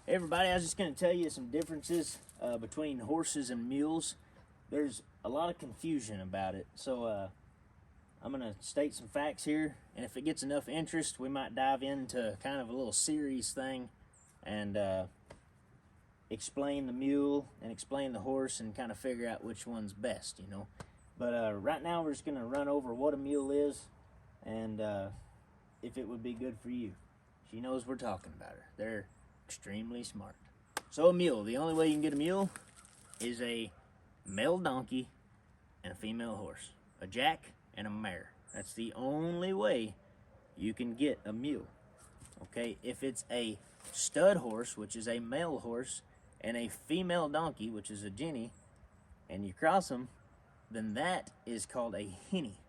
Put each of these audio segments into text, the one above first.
Hey everybody, I was just going to tell you some differences between horses and mules. There's a lot of confusion about it, so I'm going to state some facts here, and if it gets enough interest, we might dive into kind of a little series thing and explain the mule and explain the horse and kind of figure out which one's best, you know. But right now we're just going to run over what a mule is and if it would be good for you. She knows we're talking about her. They're extremely smart. So a mule, the only way you can get a mule is a male donkey and a female horse, a jack and a mare. That's the only way you can get a mule. Okay, if it's a stud horse, which is a male horse, and a female donkey, which is a jenny, and you cross them, then that is called a henny.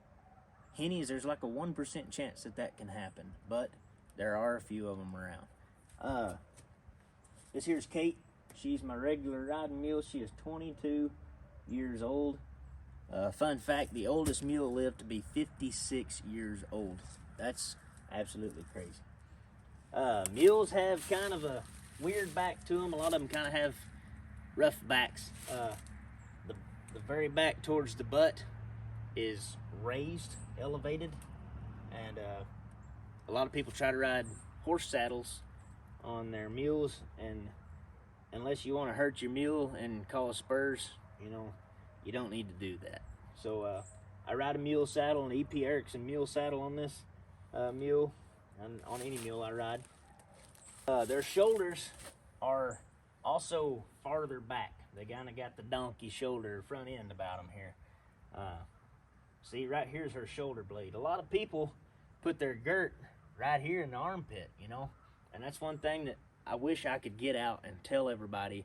Hennies, there's like a 1% chance that that can happen, but there are a few of them around. This here's Kate. She's my regular riding mule. She is 22 years old. Fun fact, the oldest mule lived to be 56 years old. That's absolutely crazy. Mules have kind of a weird back to them. A lot of them kind of have rough backs. The very back towards the butt is raised, elevated, and a lot of people try to ride horse saddles on their mules, and unless you want to hurt your mule and cause spurs, you know, you don't need to do that. So I ride a mule saddle, an EP Erickson mule saddle on this mule, and on any mule I ride. Their shoulders are also farther back. They kind of got the donkey shoulder front end about them here. See, right here's her shoulder blade. A lot of people put their girt right here in the armpit, you know. And that's one thing that I wish I could get out and tell everybody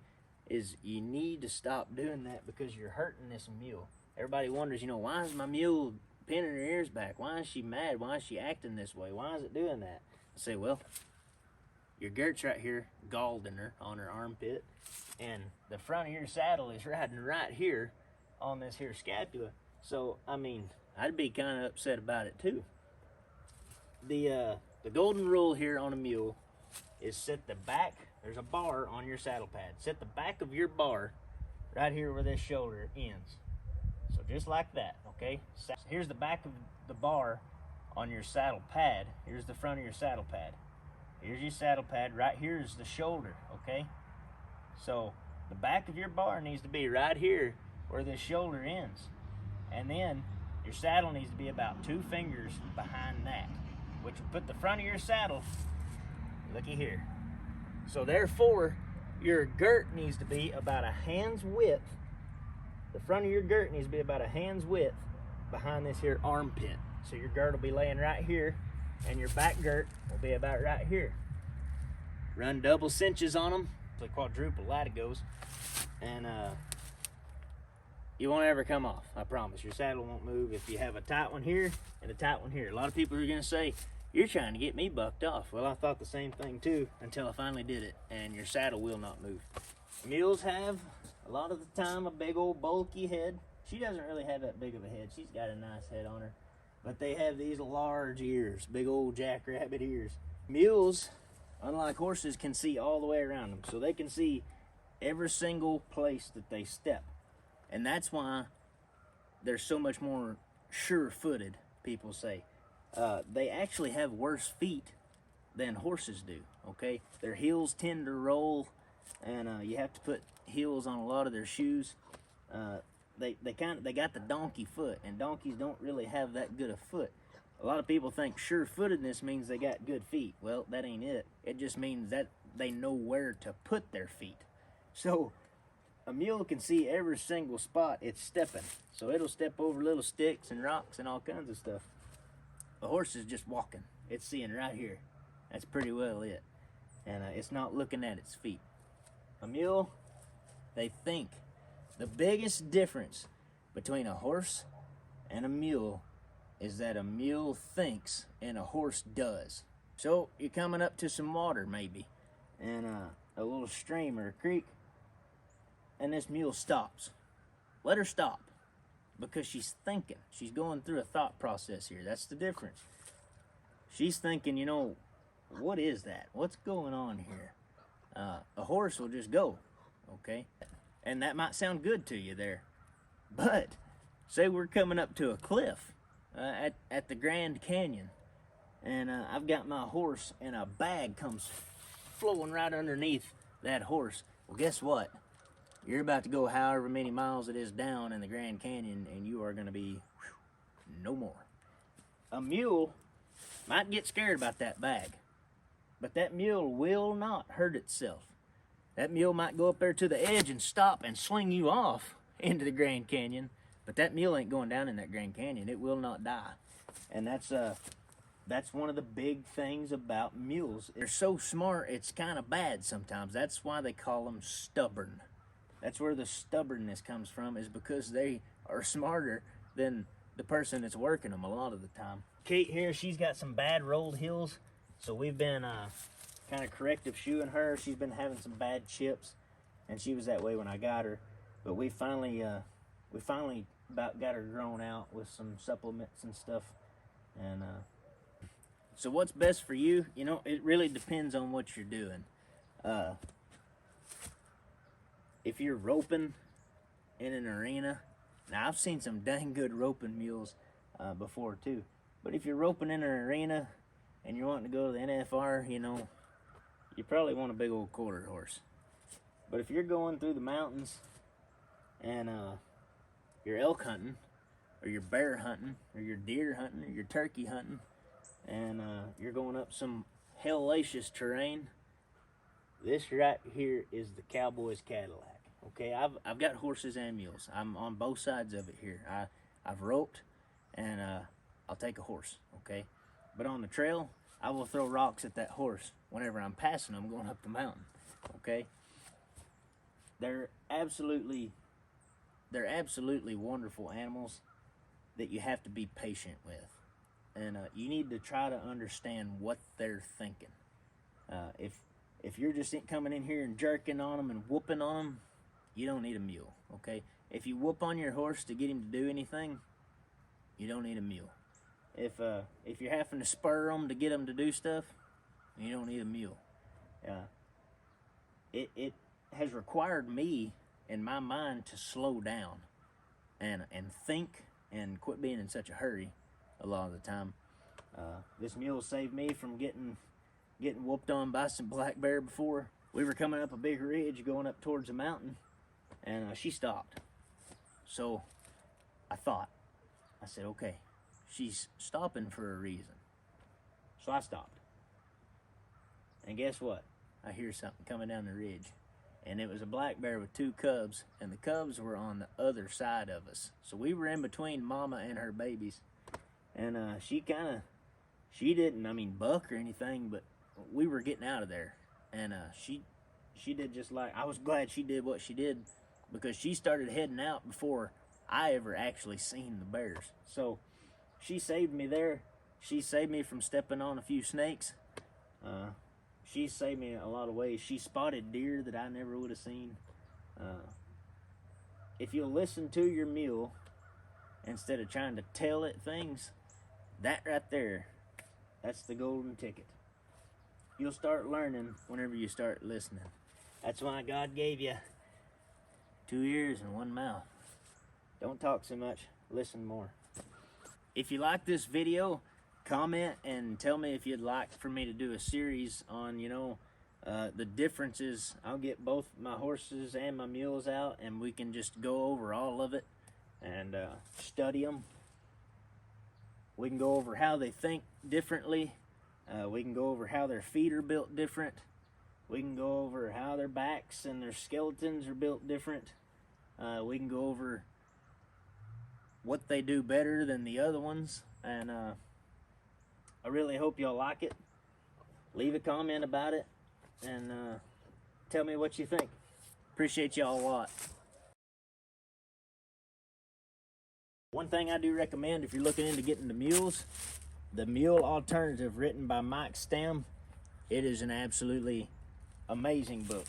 is you need to stop doing that because you're hurting this mule. Everybody wonders, you know, why is my mule pinning her ears back? Why is she mad? Why is she acting this way? Why is it doing that? I say, well, your girt's right here, galled her on her armpit, and the front of your saddle is riding right here on this here scapula. So, I mean, I'd be kind of upset about it too. The golden rule here on a mule is set the back, there's a bar on your saddle pad. Set the back of your bar right here where this shoulder ends. So just like that, okay? Here's the back of the bar on your saddle pad. Here's the front of your saddle pad. Here's your saddle pad. Right here is the shoulder, okay? So the back of your bar needs to be right here where this shoulder ends. And then your saddle needs to be about 2 fingers behind that, which will put the front of your saddle, looky here. So therefore, your girt needs to be about a hand's width. The front of your girt needs to be about a hand's width behind this here armpit. So your girt will be laying right here, and your back girt will be about right here. Run double cinches on them, so quadruple latigos, and you won't ever come off, I promise. Your saddle won't move if you have a tight one here and a tight one here. A lot of people are gonna say, you're trying to get me bucked off. Well, I thought the same thing too until I finally did it, and your saddle will not move. Mules have, a lot of the time, a big old bulky head. She doesn't really have that big of a head. She's got a nice head on her. But they have these large ears, big old jackrabbit ears. Mules, unlike horses, can see all the way around them. So they can see every single place that they step. And that's why they're so much more sure-footed, people say. They actually have worse feet than horses do, okay? Their heels tend to roll, and you have to put heels on a lot of their shoes. They got the donkey foot, and donkeys don't really have that good a foot. A lot of people think sure-footedness means they got good feet. Well, that ain't it. It just means that they know where to put their feet. So a mule can see every single spot it's stepping. So it'll step over little sticks and rocks and all kinds of stuff. A horse is just walking. It's seeing right here. That's pretty well it. And it's not looking at its feet. A mule, they think. The biggest difference between a horse and a mule is that a mule thinks and a horse does. So you're coming up to some water maybe, and a little stream or a creek, and this mule stops. Let her stop, because she's thinking. She's going through a thought process here. That's the difference. She's thinking, you know, what is that? What's going on here? A horse will just go, okay? And that might sound good to you there, but say we're coming up to a cliff at the Grand Canyon, and I've got my horse and a bag comes flowing right underneath that horse. Well, guess what? You're about to go however many miles it is down in the Grand Canyon, and you are going to be no more. A mule might get scared about that bag, but that mule will not hurt itself. That mule might go up there to the edge and stop and sling you off into the Grand Canyon, but that mule ain't going down in that Grand Canyon. It will not die. And that's one of the big things about mules. They're so smart, it's kind of bad sometimes. That's why they call them stubborn. That's where the stubbornness comes from, is because they are smarter than the person that's working them a lot of the time. Kate here, she's got some bad rolled heels, so we've been kind of corrective shoeing her. She's been having some bad chips, and she was that way when I got her. But we finally about got her grown out with some supplements and stuff. And so what's best for you? You know, it really depends on what you're doing. If you're roping in an arena, now I've seen some dang good roping mules before too. But if you're roping in an arena and you're wanting to go to the NFR, you know, you probably want a big old quarter horse. But if you're going through the mountains and you're elk hunting, or you're bear hunting, or you're deer hunting, or you're turkey hunting, and you're going up some hellacious terrain, this right here is the Cowboy's Cadillac. Okay, I've got horses and mules. I'm on both sides of it here. I've roped, and I'll take a horse, okay? But on the trail, I will throw rocks at that horse whenever I'm passing them going up the mountain, okay? They're absolutely wonderful animals that you have to be patient with. And you need to try to understand what they're thinking. If you're just coming in here and jerking on them and whooping on them, you don't need a mule, okay? If you whoop on your horse to get him to do anything, you don't need a mule. If you're having to spur them to get them to do stuff, you don't need a mule. It has required me, in my mind, to slow down and think and quit being in such a hurry a lot of the time. This mule saved me from getting whooped on by some black bear before. We were coming up a big ridge going up towards the mountain, and she stopped. So I said, okay, she's stopping for a reason. So I stopped. And guess what? I hear something coming down the ridge. And it was a black bear with 2 cubs, and the cubs were on the other side of us. So we were in between mama and her babies. And she didn't, buck or anything, but we were getting out of there. And she did just like, I was glad she did what she did, because she started heading out before I ever actually seen the bears. So she saved me there. She saved me from stepping on a few snakes. She saved me in a lot of ways. She spotted deer that I never would have seen. If you'll listen to your mule instead of trying to tell it things, that right there, that's the golden ticket. You'll start learning whenever you start listening. That's why God gave you 2 ears and 1 mouth. Don't talk so much, listen more. If you like this video, comment and tell me if you'd like for me to do a series on, the differences. I'll get both my horses and my mules out, and we can just go over all of it and study them. We can go over how they think differently. We can go over how their feet are built different. We can go over how their backs and their skeletons are built different. We can go over what they do better than the other ones. And I really hope y'all like it. Leave a comment about it and tell me what you think. Appreciate y'all a lot. One thing I do recommend if you're looking into getting the mules, the Mule Alternative, written by Mike Stam. It is an absolutely amazing book.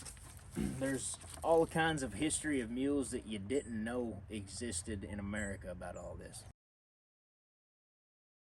There's all kinds of history of mules that you didn't know existed in America about all this.